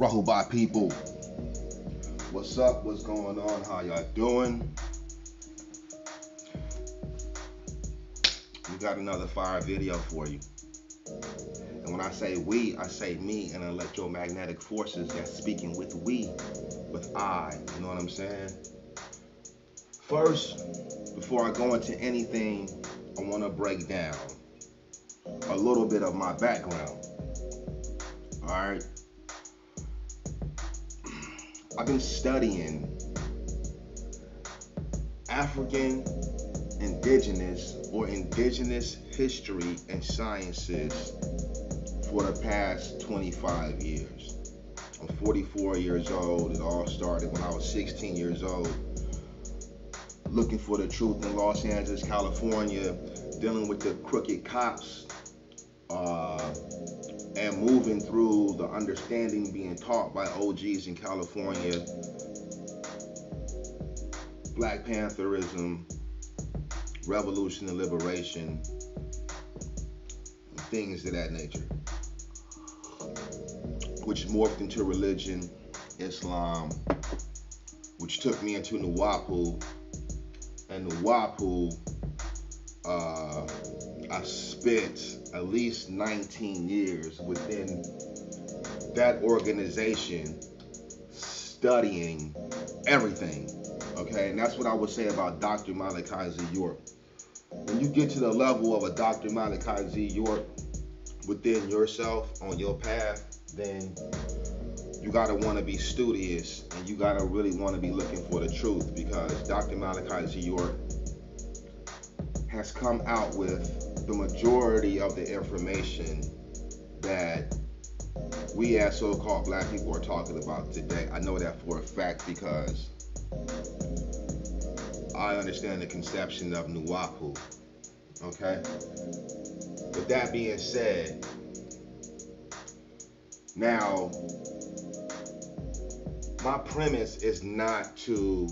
Rahubat people, what's up? What's going on? How y'all doing? We got another fire video for you. And when I say we, I say me and electromagnetic forces that's speaking with we, with I. You know what I'm saying? First, before I go into anything, I want to break down a little bit of my background. All right. I've been studying African, indigenous, or indigenous history and sciences for the past 25 years. I'm 44 years old. It all started when I was 16 years old, looking for the truth in Los Angeles, California, dealing with the crooked cops, and moving through the understanding being taught by OGs in California, Black Pantherism, revolution and liberation, and things of that nature, which morphed into religion, Islam, which took me into Nuwapu, and Nuwapu, I spent at least 19 years within that organization studying everything, okay? And that's what I would say about Dr. Malachi Z. York. When you get to the level of a Dr. Malachi Z. York within yourself on your path, then you gotta want to be studious and you gotta really want to be looking for the truth, because Dr. Malachi Z. York has come out with the majority of the information that we as so-called black people are talking about today. I know that for a fact because I understand the conception of Nuwapu, okay? With that being said, now, my premise is not to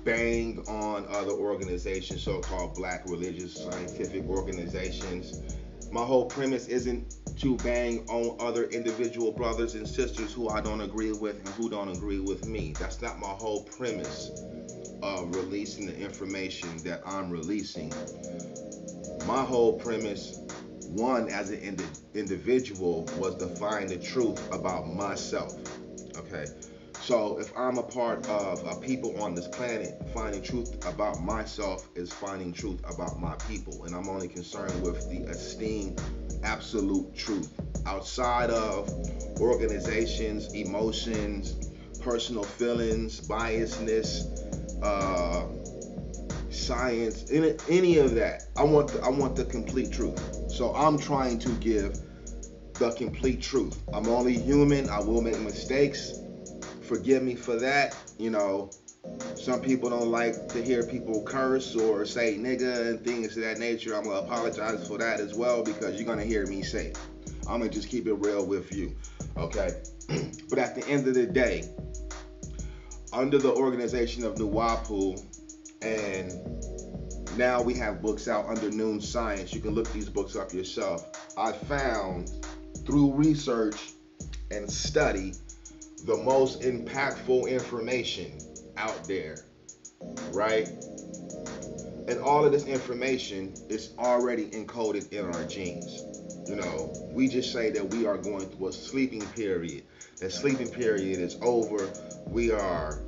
bang on other organizations, so-called black religious scientific organizations. My whole premise isn't to bang on other individual brothers and sisters who I don't agree with and who don't agree with me. That's not my whole premise of releasing the information that I'm releasing. My whole premise, one, as an individual, was to find the truth about myself, okay? So if I'm a part of a people on this planet, finding truth about myself is finding truth about my people. And I'm only concerned with the esteemed absolute truth. Outside of organizations, emotions, personal feelings, biasness, science, any of that. I want the complete truth. So I'm trying to give the complete truth. I'm only human. I will make mistakes. Forgive me for that. You know, some people don't like to hear people curse or say nigga and things of that nature. I'm gonna apologize for that as well, because you're gonna hear me say it. I'm gonna just keep it real with you, okay? But at the end of the day, under the organization of Nuwapu, and now we have books out under Noon Science. You can look these books up yourself. I found through research and study the most impactful information out there, right? And all of this information is already encoded in our genes. You know, we just say that we are going through a sleeping period. That sleeping period is over. We are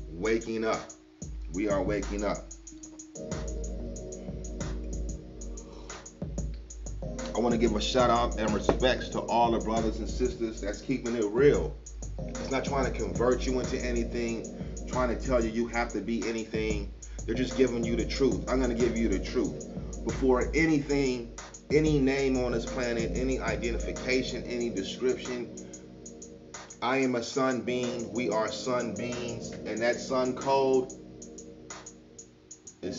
waking up. We are waking up. I want to give a shout out and respects to all the brothers and sisters that's keeping it real. It's not trying to convert you into anything, trying to tell you have to be anything. They're just giving you the truth. I'm going to give you the truth. Before anything, any name on this planet, any identification, any description, I am a sun being. We are sun beings. And that sun code is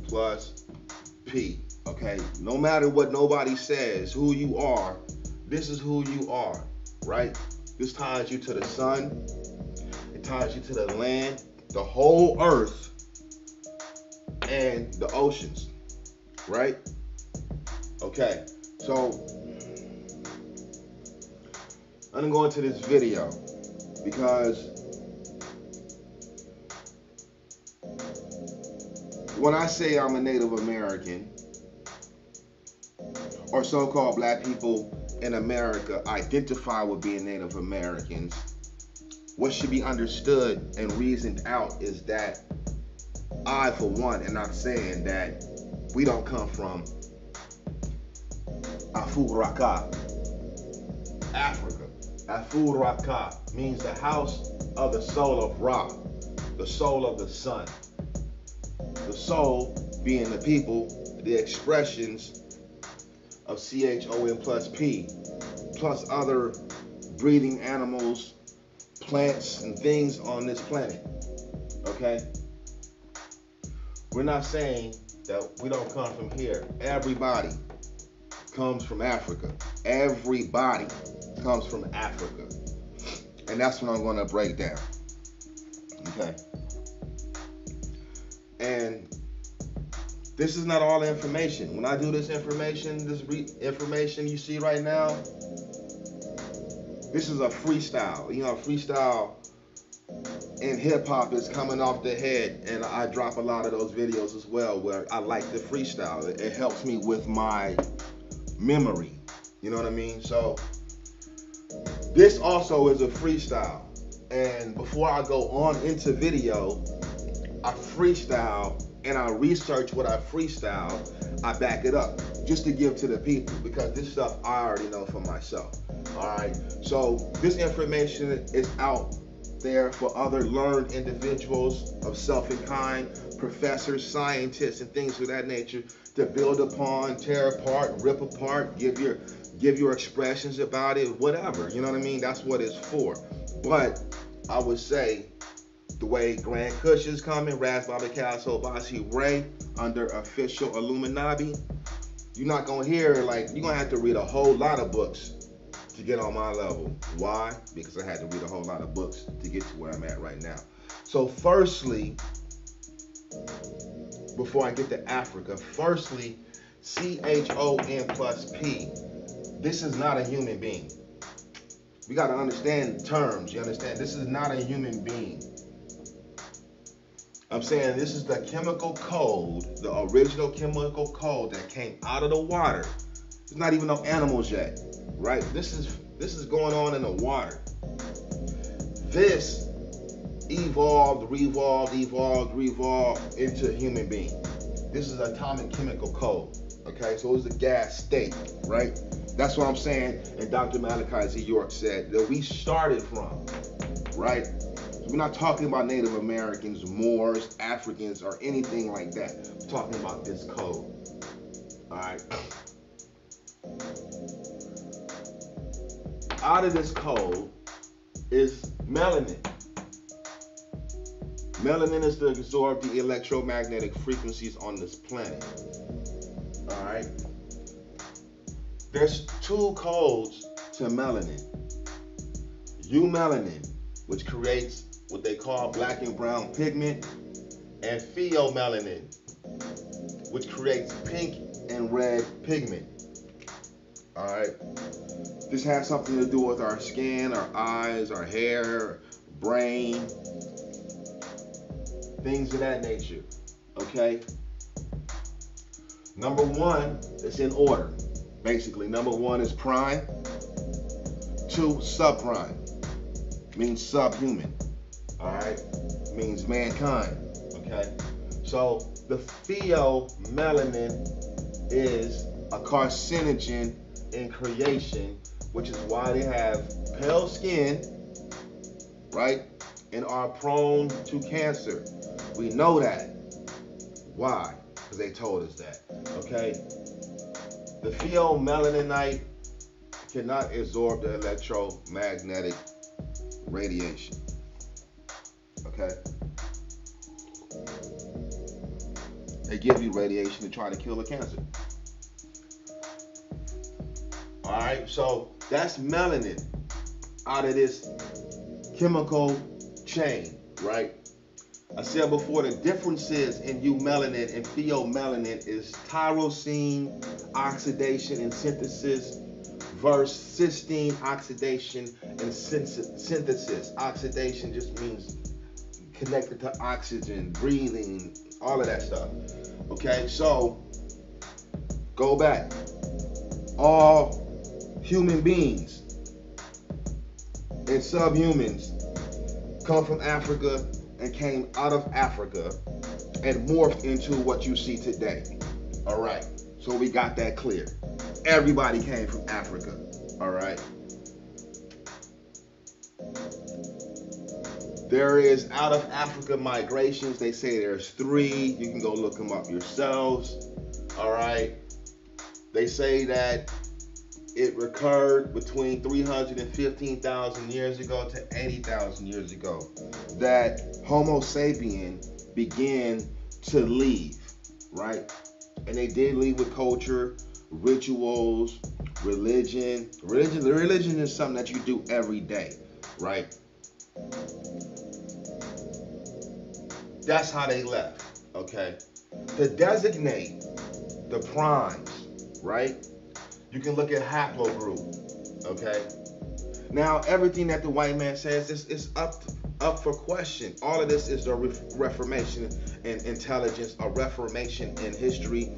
CHON+P. Okay? No matter what nobody says, who you are, this is who you are, right? This ties you to the sun. It ties you to the land, the whole earth, and the oceans, right? Okay, So I'm gonna go into this video because when I say I'm a Native American, or so-called black people in America identify with being Native Americans, what should be understood and reasoned out is that I, for one, am not saying that we don't come from Afu-Ra-Ka, Africa. Afu-Ra-Ka means the house of the soul of Ra, the soul of the sun. The soul being the people, the expressions of CHON plus P, plus other breathing animals, plants, and things on this planet. Okay? We're not saying that we don't come from here. Everybody comes from Africa. Everybody comes from Africa. And that's what I'm going to break down. Okay? And this is not all the information. When I do this information, information you see right now, this is a freestyle. You know, freestyle in hip hop is coming off the head, and I drop a lot of those videos as well where I like the freestyle. It helps me with my memory. You know what I mean? So this also is a freestyle. And before I go on into video, I freestyle and I research what I freestyle. I back it up just to give to the people because this stuff I already know for myself. All right. So this information is out there for other learned individuals of self and kind, professors, scientists, and things of that nature to build upon, tear apart, rip apart, give your expressions about it, whatever. You know what I mean? That's what it's for. But I would say the way Grand Kush is coming, Ras Baba Castle Basi Ray under official Illuminati, you're not gonna hear like you're gonna have to read a whole lot of books to get on my level. Why? Because I had to read a whole lot of books to get to where I'm at right now. So firstly, before I get to Africa, firstly, CHON plus P. This is not a human being. We got to understand terms. You understand? This is not a human being. I'm saying this is the chemical code, the original chemical code that came out of the water. There's not even no animals yet, right? This is going on in the water. This evolved into a human being. This is atomic chemical code. Okay, so it was a gas state, right? That's what I'm saying. And Dr. Malachi Z. York said that we started from, right? So we're not talking about Native Americans, Moors, Africans, or anything like that. We're talking about this code. All right. Out of this code is melanin. Melanin is to absorb the electromagnetic frequencies on this planet. All right. There's two codes to melanin. Eumelanin, which creates what they call black and brown pigment, and pheomelanin, which creates pink and red pigment. All right. This has something to do with our skin, our eyes, our hair, brain, things of that nature. Okay. Number one is in order. Basically, number one is prime. 2, subprime. Means subhuman. Alright? Means mankind. Okay? So the pheomelanin is a carcinogen in creation, which is why they have pale skin, right? And are prone to cancer. We know that. Why? Because they told us that. Okay? The pheomelaninite cannot absorb the electromagnetic radiation. Okay? They give you radiation to try to kill the cancer. Alright, so that's melanin out of this chemical chain, right? I said before, the differences in eumelanin and pheomelanin is tyrosine oxidation and synthesis versus cysteine oxidation and synthesis. Oxidation just means connected to oxygen, breathing, all of that stuff. Okay, so go back. All human beings and subhumans come from Africa and came out of Africa and morphed into what you see today. All right, so we got that clear. Everybody came from Africa. All right. There is out of Africa migrations. They say there's 3. You can go look them up yourselves. All right. They say that it recurred between 315,000 years ago to 80,000 years ago. That Homo sapien began to leave, right? And they did leave with culture, rituals, religion. Religion is something that you do every day, right? That's how they left, okay? To designate the primes, right? You can look at haplogroup, okay? Now, everything that the white man says is up for question. All of this is the reformation in intelligence, a reformation in history,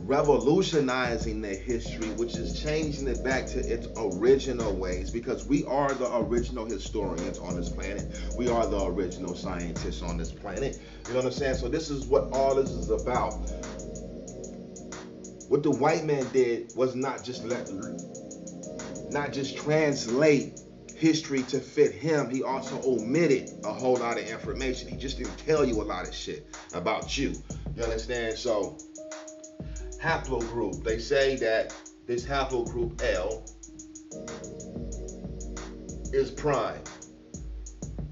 revolutionizing the history, which is changing it back to its original ways, because we are the original historians on this planet. We are the original scientists on this planet. You know what I'm saying? So this is what all this is about. What the white man did was not just translate history to fit him. He also omitted a whole lot of information. He just didn't tell you a lot of shit about you. You understand? So haplogroup, they say that this haplogroup L is prime,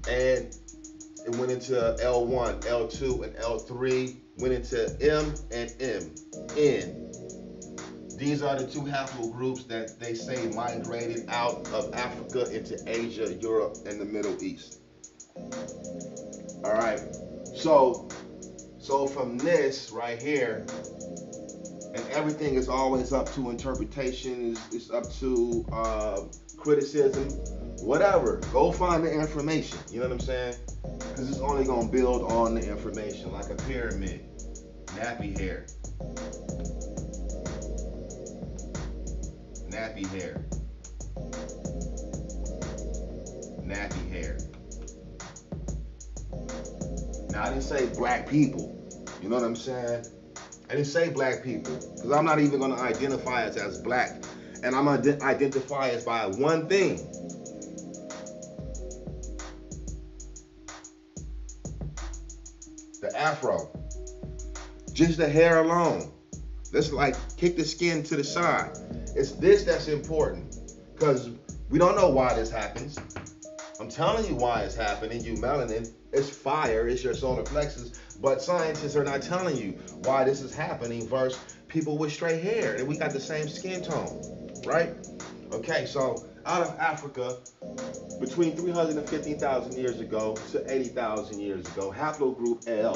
and it went into L1, L2, and L3, went into M and N. These are the 2 haplogroups that they say migrated out of Africa into Asia, Europe, and the Middle East. All right, so from this right here, and everything is always up to interpretation, it's up to criticism, whatever. Go find the information, you know what I'm saying? Because it's only going to build on the information, like a pyramid, nappy hair. Nappy hair. Nappy hair. Now, I didn't say black people. You know what I'm saying? I didn't say black people, because I'm not even going to identify us as black. And I'm going to identify us by one thing. The afro. Just the hair alone. Let's like kick the skin to the side. It's this that's important, because we don't know why this happens. I'm telling you why it's happening. Eumelanin, it's fire, it's your solar plexus, but scientists are not telling you why this is happening versus people with straight hair, and we got the same skin tone, right? Okay, so out of Africa, between 350,000 years ago to 80,000 years ago, haplogroup L,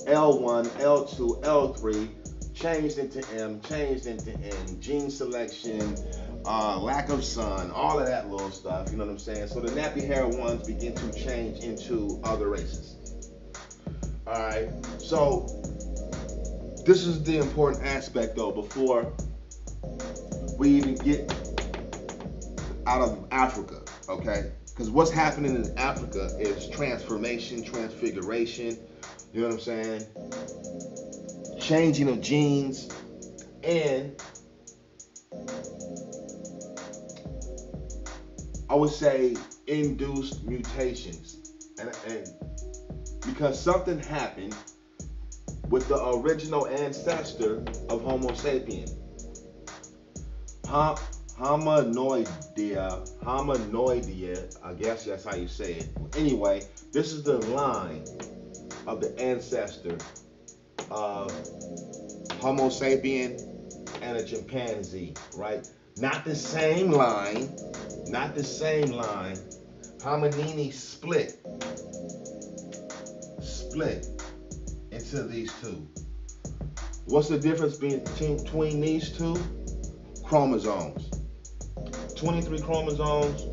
L1, L2, L3, changed into M, changed into N, gene selection, lack of sun, all of that little stuff, you know what I'm saying? So the nappy hair ones begin to change into other races. All right, so this is the important aspect though, before we even get out of Africa, okay? Because what's happening in Africa is transformation, transfiguration, you know what I'm saying? Changing of genes, and I would say induced mutations, and because something happened with the original ancestor of Homo sapien, hominoidea, I guess that's how you say it. Anyway, this is the line of the ancestor of Homo sapien and a chimpanzee, right? Not the same line, Hominini split into these two. What's the difference between these two? Chromosomes. 23 chromosomes,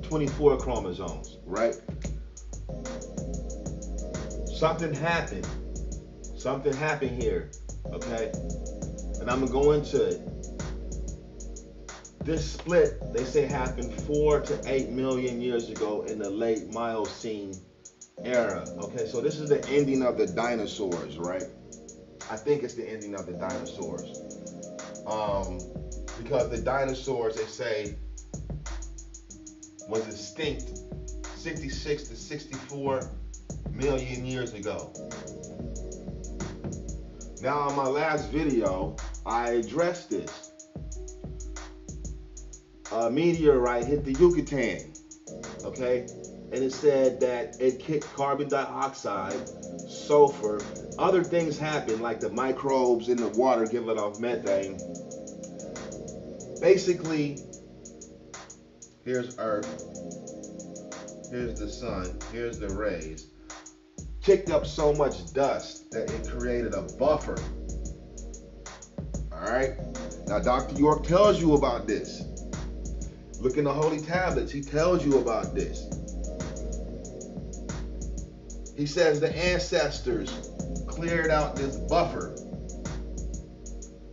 24 chromosomes, right? Something happened here, okay? And I'm gonna go into it. This split, they say, happened 4 to 8 million years ago in the late Miocene era. Okay, so this is the ending of the dinosaurs, right? I think it's the ending of the dinosaurs. Because the dinosaurs, they say, was extinct 66 to 64 million years ago. Now, on my last video, I addressed this. A meteorite hit the Yucatan, okay? And it said that it kicked carbon dioxide, sulfur, other things happened, like the microbes in the water giving off methane. Basically, here's Earth, here's the sun, here's the rays. Kicked up so much dust that it created a buffer. All right? Now, Dr. York tells you about this. Look in the Holy Tablets. He tells you about this. He says the ancestors cleared out this buffer,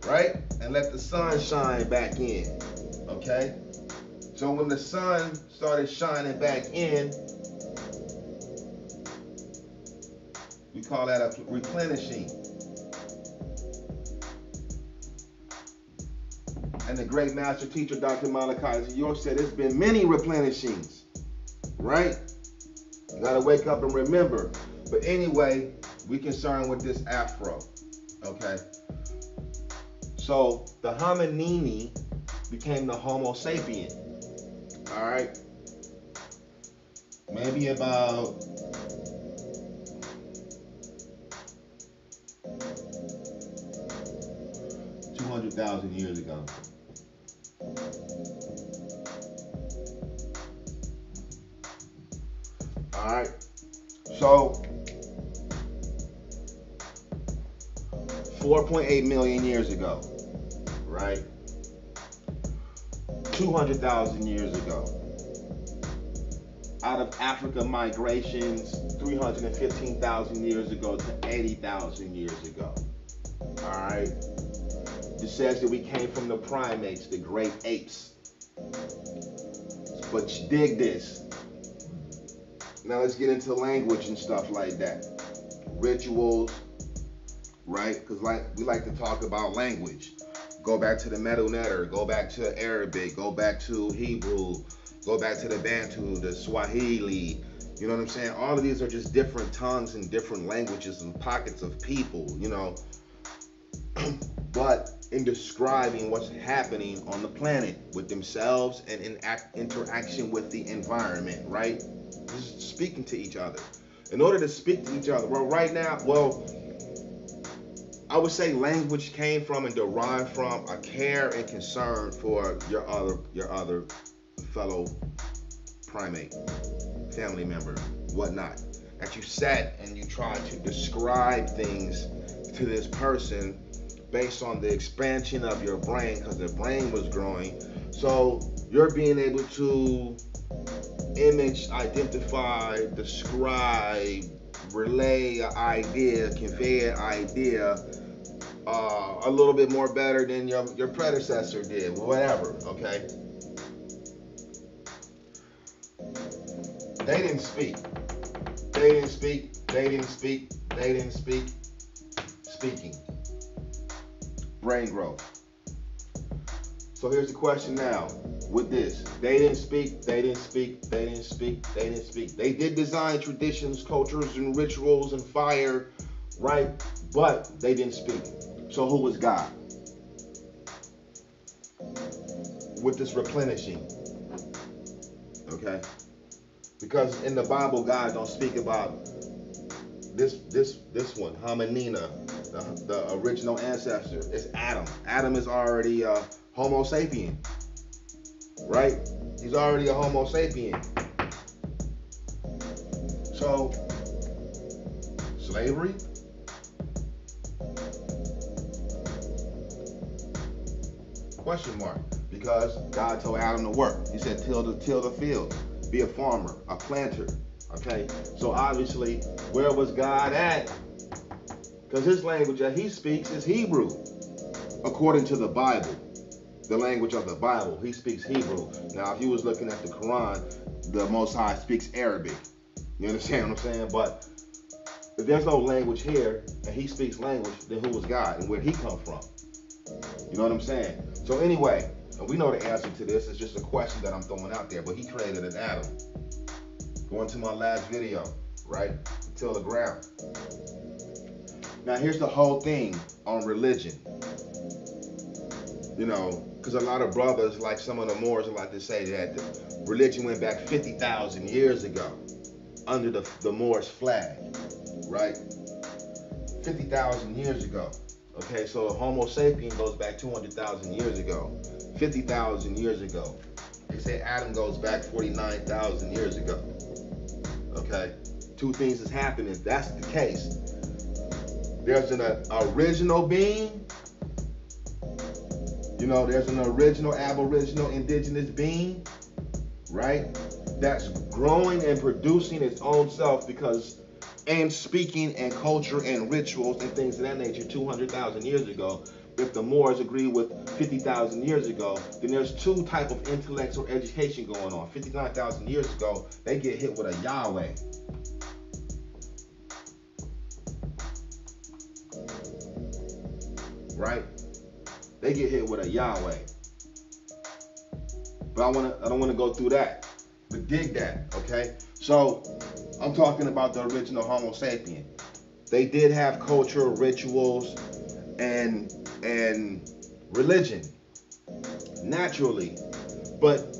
right? And let the sun shine back in, okay? So when the sun started shining back in, we call that a replenishing. And the great master teacher, Dr. Malachi York, said there's been many replenishings, right? You gotta wake up and remember. But anyway, we concerned with this afro, okay? So the hominini became the Homo sapien, all right? Maybe about 200,000 years ago. All right, so 4.8 million years ago, right? 200,000 years ago. Out of Africa migrations, 315,000 years ago to 80,000 years ago. All right. It says that we came from the primates, the great apes. But dig this. Now let's get into language and stuff like that. Rituals, right? Because we like to talk about language. Go back to the Medu Neter, go back to Arabic, go back to Hebrew, go back to the Bantu, the Swahili. You know what I'm saying? All of these are just different tongues and different languages and pockets of people, you know. But in describing what's happening on the planet with themselves and in interaction with the environment, right? Just speaking to each other. In order to speak to each other, right now, I would say language came from and derived from a care and concern for your other fellow primate, family member, whatnot. That you sat and you tried to describe things to this person based on the expansion of your brain, because the brain was growing. So you're being able to image, identify, describe, relay an idea, convey an idea a little bit more better than your predecessor did, whatever, okay? They didn't speak. They didn't speak. They didn't speak. They didn't speak. Speaking. Brain growth. So here's the question now with this. They didn't speak, they didn't speak, they didn't speak, they didn't speak. They did design traditions, cultures, and rituals and fire, right? But they didn't speak. So who was God? With this replenishing. Okay? Because in the Bible, God don't speak about this one, hominina, the original ancestor. It's Adam. Adam is already Homo sapien, right? He's already a Homo sapien. So, slavery? Question mark. Because God told Adam to work. He said, till the field, be a farmer, a planter. Okay? So obviously, where was God at? Because his language that he speaks is Hebrew. According to the Bible, the language of the Bible, he speaks Hebrew. Now, if you was looking at the Quran, the Most High speaks Arabic. You understand what I'm saying? But if there's no language here, and he speaks language, then who was God and where did he come from? You know what I'm saying? So anyway, and we know the answer to this. It's just a question that I'm throwing out there. But he created an atom. Going to my last video, right? Till the ground. Now here's the whole thing on religion. You know, because a lot of brothers, like some of the Moors, like to say that religion went back 50,000 years ago under the Moors flag, right? 50,000 years ago. Okay, so Homo sapien goes back 200,000 years ago, 50,000 years ago. They say Adam goes back 49,000 years ago. Okay, two things is happening. If that's the case, there's an original being. You know, there's an original aboriginal indigenous being, right? That's growing and producing its own self and speaking and culture and rituals and things of that nature 200,000 years ago. If the Moors agree with 50,000 years ago, then there's two type of intellects or education going on. 59,000 years ago, they get hit with a Yahweh. Right? They get hit with a Yahweh. But I don't want to go through that. But dig that, okay? So I'm talking about the original Homo sapien. They did have culture, rituals, and religion naturally. But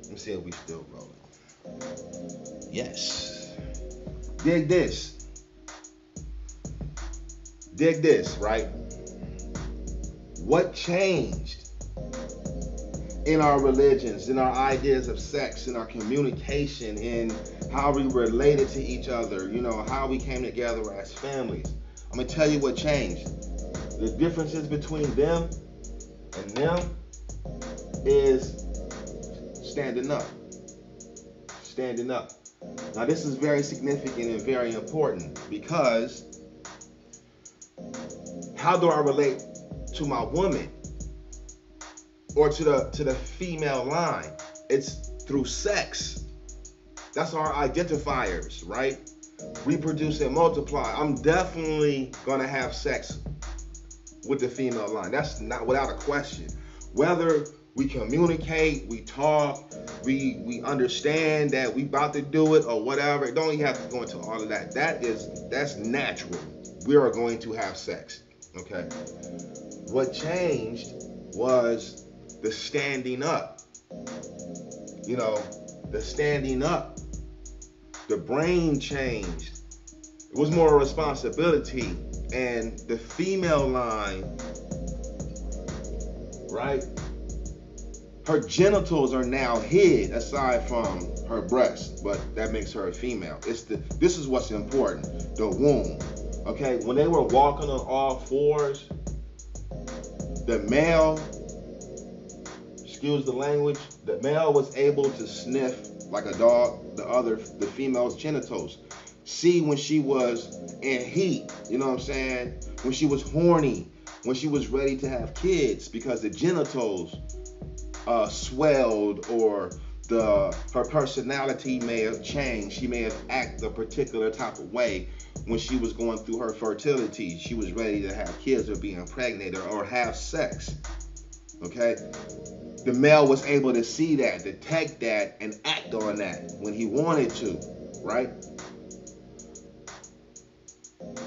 let me see if we still rolling. Yes. Dig this. Dig this, right? What changed in our religions, in our ideas of sex, in our communication, in how we related to each other, you know, how we came together as families? I'm going to tell you what changed. The differences between them and them is standing up. Standing up. Now, this is very significant and very important because how do I relate to my woman or to the female line? It's through sex. That's our identifiers, right? Reproduce and multiply. I'm definitely gonna have sex with the female line. That's not without a question. Whether we communicate, we talk, we understand that we about to do it or whatever. It don't even have to go into all of that. That's natural. We are going to have sex. Okay. What changed was the standing up. You know, the standing up. The brain changed. It was more responsibility. And the female line, right? Her genitals are now hid aside from her breast, but that makes her a female. This is what's important, the womb. Okay, when they were walking on all fours, the male, excuse the language, the male was able to sniff like a dog, the female's genitals. See when she was in heat, you know what I'm saying? When she was horny, when she was ready to have kids, because the genitals swelled, or her personality may have changed. She may have acted a particular type of way when she was going through her fertility. She was ready to have kids or be impregnated or have sex. Okay? The male was able to see that, detect that, and act on that when he wanted to, right?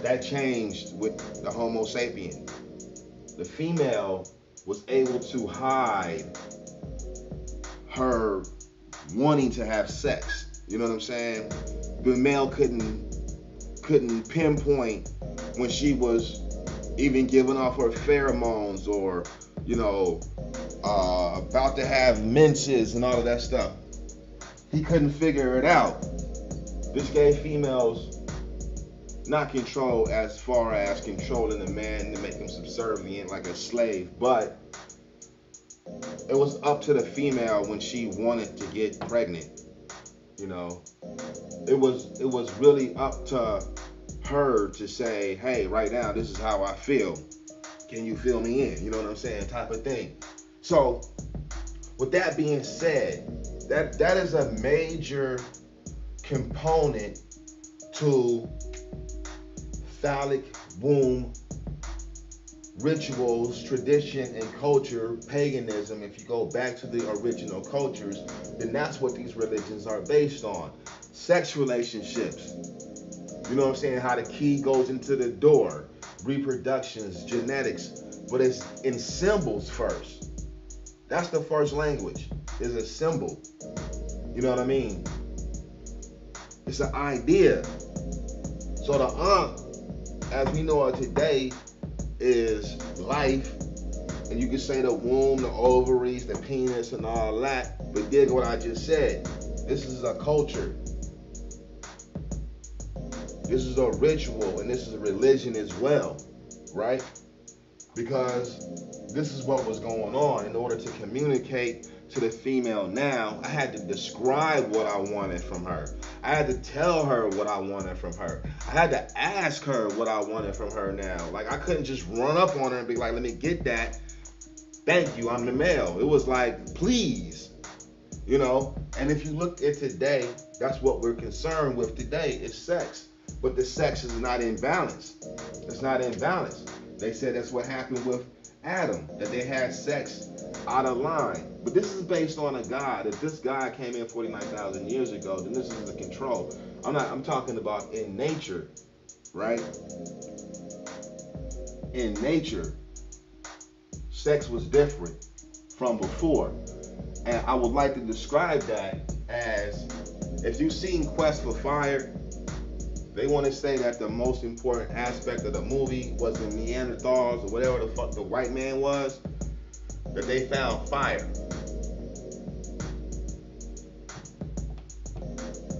That changed with the Homo sapien. The female was able to hide her wanting to have sex. You know what I'm saying? The male couldn't pinpoint when she was even giving off her pheromones, or, you know, about to have menses and all of that stuff. He couldn't figure it out. This gave females not control as far as controlling the man to make him subservient like a slave, but it was up to the female when she wanted to get pregnant. You know, it was really up to her to say, hey, right now this is how I feel. Can you fill me in? You know what I'm saying? Type of thing. So with that being said, that is a major component to phallic womb rituals, tradition, and culture, paganism. If you go back to the original cultures, then that's what these religions are based on. Sex relationships. You know what I'm saying? How the key goes into the door. Reproductions, genetics. But it's in symbols first. That's the first language. Is a symbol. You know what I mean? It's an idea. So the as we know it today, is life, and you can say the womb, the ovaries, the penis, and all that. But dig what I just said. This is a culture. This is a ritual, and this is a religion as well, right? Because this is what was going on. In order to communicate to the female now, I had to describe what I wanted from her. I had to tell her what I wanted from her. I had to ask her what I wanted from her now. Like, I couldn't just run up on her and be like, let me get that. Thank you, I'm the male. It was like, please, you know? And if you look at today, that's what we're concerned with today, is sex. But the sex is not in balance. It's not in balance. They said that's what happened with Adam, that they had sex out of line. But this is based on a God. If this God came in 49,000 years ago, then this is the control. I'm talking about in nature, right? In nature, sex was different from before. And I would like to describe that as, if you've seen Quest for Fire, they want to say that the most important aspect of the movie was the Neanderthals or whatever the fuck the white man was, that they found fire.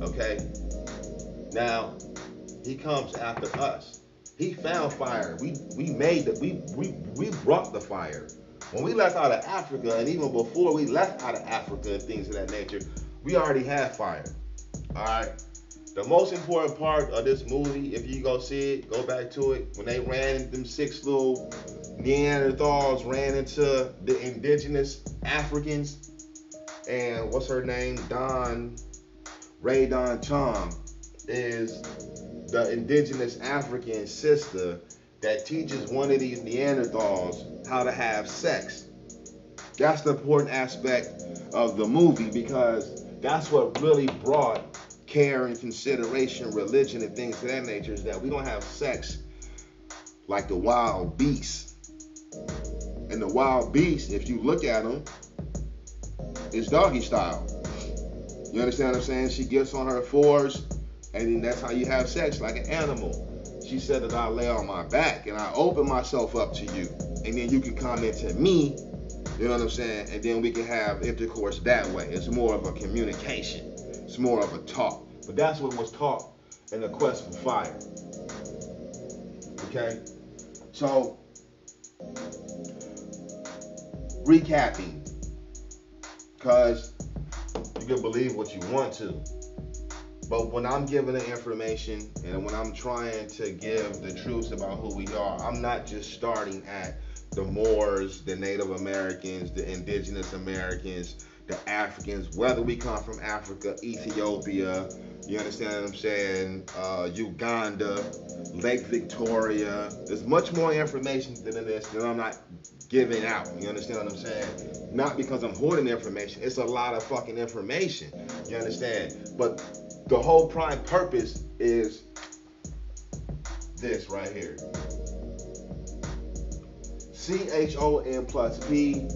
Okay? Now, he comes after us. He found fire. We made it. We brought the fire. When we left out of Africa, and even before we left out of Africa and things of that nature, we already had fire. All right? The most important part of this movie, if you go see it, go back to it, when they ran, them 6 little Neanderthals ran into the indigenous Africans, and what's her name? Ray Don Chong is the indigenous African sister that teaches one of these Neanderthals how to have sex. That's the important aspect of the movie, because that's what really brought care and consideration, religion, and things of that nature, is that we don't have sex like the wild beasts. And the wild beasts, if you look at them, is doggy style. You understand what I'm saying? She gets on her fours, and then that's how you have sex, like an animal. She said that I lay on my back and I open myself up to you, and then you can come into me. You know what I'm saying? And then we can have intercourse that way. It's more of a communication. It's more of a talk. But that's what was taught in the Quest for Fire. Okay? So, recapping. Because you can believe what you want to. But when I'm giving the information and when I'm trying to give the truth about who we are, I'm not just starting at the Moors, the Native Americans, the Indigenous Americans, the Africans, whether we come from Africa, Ethiopia, you understand what I'm saying, Uganda, Lake Victoria. There's much more information than this that I'm not giving out. You understand what I'm saying? Not because I'm hoarding information. It's a lot of fucking information. You understand? But the whole prime purpose is this right here. CHON plus P,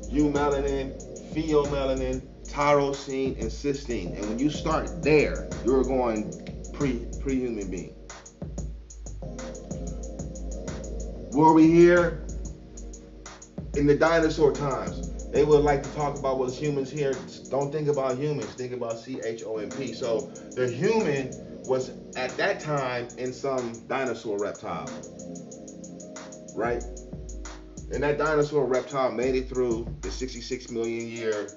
eumelanin, pheomelanin, tyrosine, and cysteine. And when you start there, you're going pre-human being. Were we here? in the dinosaur times, they would like to talk about what's humans here. Don't think about humans, think about CHOMP. So the human was at that time in some dinosaur reptile, right? And that dinosaur reptile made it through the 66 million year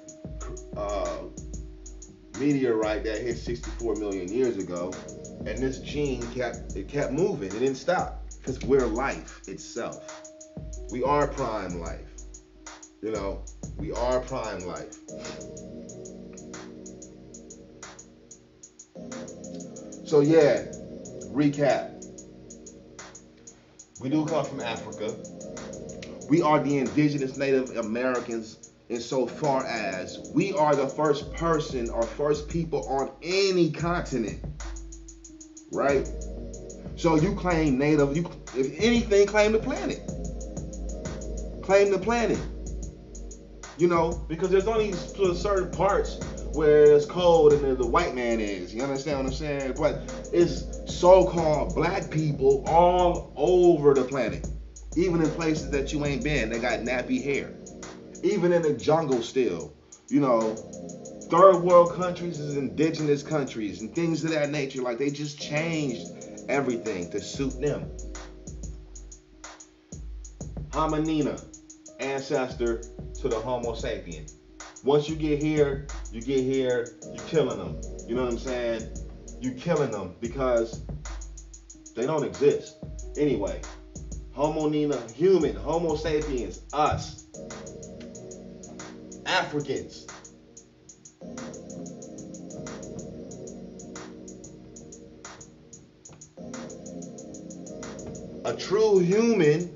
meteorite that hit 64 million years ago, and this gene kept moving. It didn't stop because we're life itself. We are prime life. You know, we are prime life. So yeah, recap. We do come from Africa. We are the indigenous Native Americans insofar as we are the first person or first people on any continent, right? So you claim Native, if anything, claim the planet. Claim the planet. You know, because there's only certain parts where it's cold and the white man is. You understand what I'm saying? But it's so-called black people all over the planet. Even in places that you ain't been, they got nappy hair. Even in the jungle still. You know, third world countries is indigenous countries and things of that nature. Like, they just changed everything to suit them. Hominina, ancestor to the Homo sapien. Once you get here, you're killing them. You know what I'm saying? You're killing them because they don't exist. Anyway, Hominina, human, Homo sapiens, us, Africans. A true human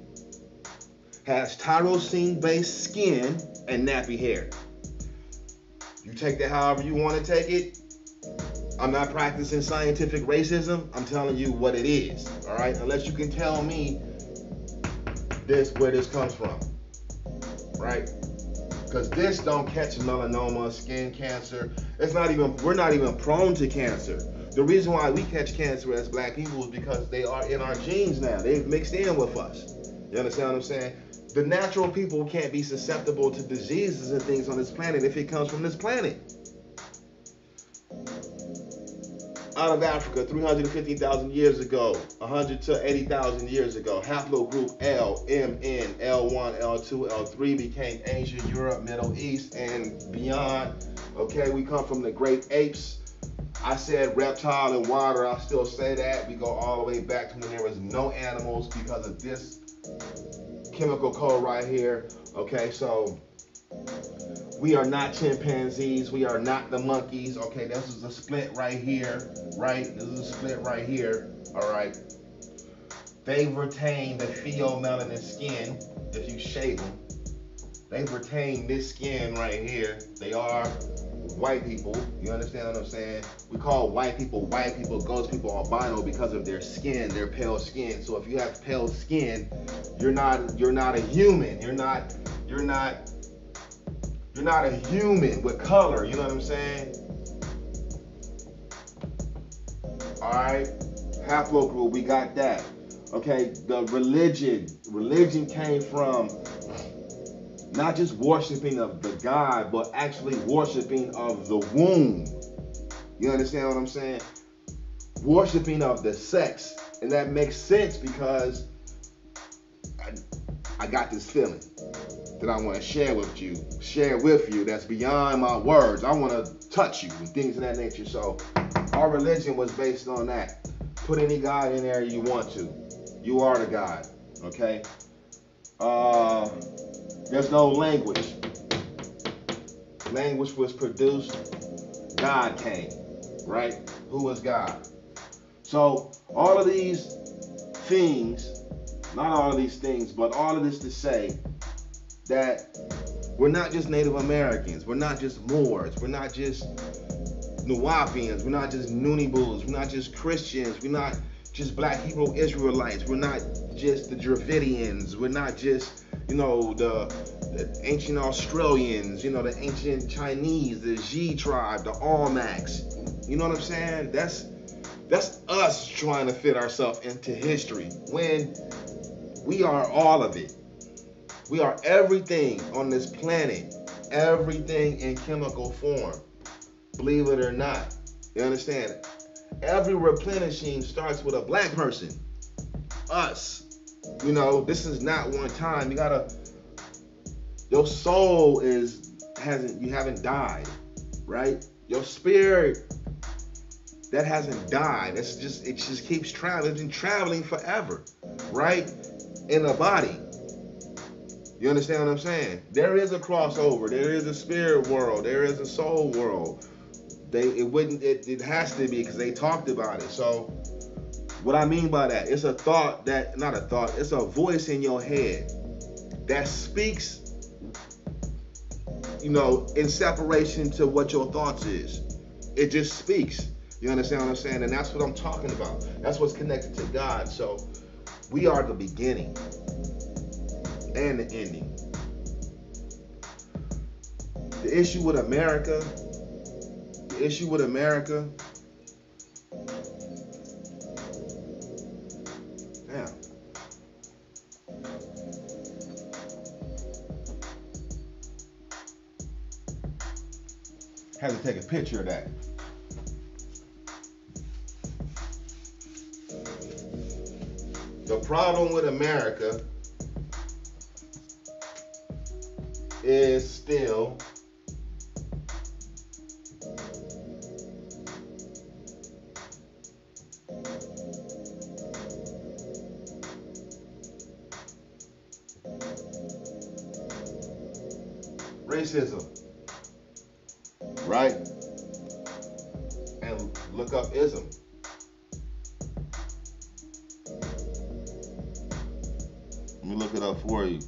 has tyrosine-based skin and nappy hair. You take that however you want to take it. I'm not practicing scientific racism. I'm telling you what it is, all right? Unless you can tell me where this comes from, right? Because this don't catch melanoma, skin cancer. We're not even prone to cancer. The reason why we catch cancer as black people is because they are in our genes now. They've mixed in with us. You understand what I'm saying? The natural people can't be susceptible to diseases and things on this planet if it comes from this planet. Out of Africa, 350,000 years ago, 100 to 80,000 years ago, haplogroup L, MN, L1, L2, L3 became Asia, Europe, Middle East, and beyond. Okay, we come from the great apes. I said reptile and water, I still say that. We go all the way back to when there was no animals because of this chemical code right here. Okay, so we are not chimpanzees. We are not the monkeys. Okay, this is a split right here, right? This is a split right here, all right? They've retained the pheomelanin skin if you shave them. They've retained this skin right here. They are white people. You understand what I'm saying? We call white people, ghost people, albino because of their skin, their pale skin. So if you have pale skin, you're not a human. You're not a human with color. You know what I'm saying? All right, haplogroup, we got that. Okay, the religion came from not just worshiping of the God, but actually worshiping of the womb. You understand what I'm saying? Worshiping of the sex. And that makes sense because I got this feeling that I want to share with you that's beyond my words. I want to touch you and things of that nature. So our religion was based on that. Put any God in there you want to. You are the God, okay? There's no language. Language was produced. God came, right? Who was God? So all of these things, not all of these things, but all of this to say that we're not just Native Americans. We're not just Moors. We're not just Nuwapians. We're not just Nunibus. We're not just Christians. We're not just Black Hebrew Israelites. We're not just the Dravidians. We're not just, the ancient Australians, the ancient Chinese, the Xi tribe, the Almacs. You know what I'm saying? That's us trying to fit ourselves into history when we are all of it. We are everything on this planet, everything in chemical form. Believe it or not. You understand? Every replenishing starts with a black person. Us. You know, this is not one time. You gotta, your soul you haven't died, right? Your spirit that hasn't died. It just keeps traveling. It's been traveling forever, right? In a body. You understand what I'm saying? There is a crossover. There is a spirit world. There is a soul world. It has to be, because they talked about it. So what I mean by that, it's a thought that, not a thought, it's a voice in your head that speaks, you know, in separation to what your thoughts is. It just speaks. You understand what I'm saying? And that's what I'm talking about. That's what's connected to God. So we are the beginning and the ending. The issue with America, damn. Had to take a picture of that. The problem with America is still racism, right? And look up ism. Let me look it up for you.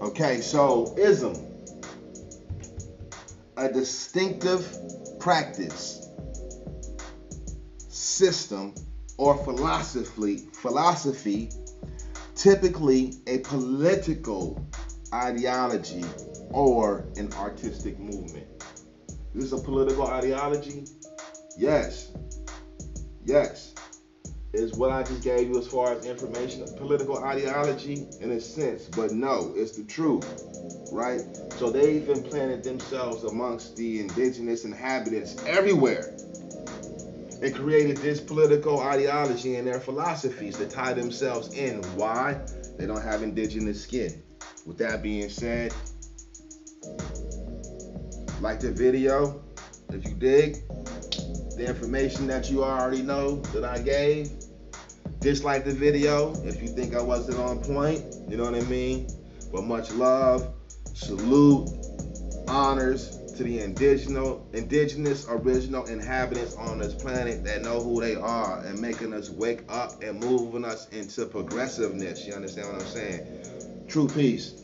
Okay, so ism, a distinctive practice, system, or philosophy, typically a political ideology or an artistic movement. Is this a political ideology? Yes. Yes. Is what I just gave you as far as information a political ideology in a sense, but no, it's the truth, right? So they've implanted themselves amongst the indigenous inhabitants everywhere and created this political ideology and their philosophies to tie themselves in. Why? They don't have indigenous skin. With that being said, like the video, if you dig the information that you already know that I gave, dislike the video if you think I wasn't on point, you know what I mean? But much love, salute, honors to the indigenous original inhabitants on this planet that know who they are and making us wake up and moving us into progressiveness. You understand what I'm saying? True peace.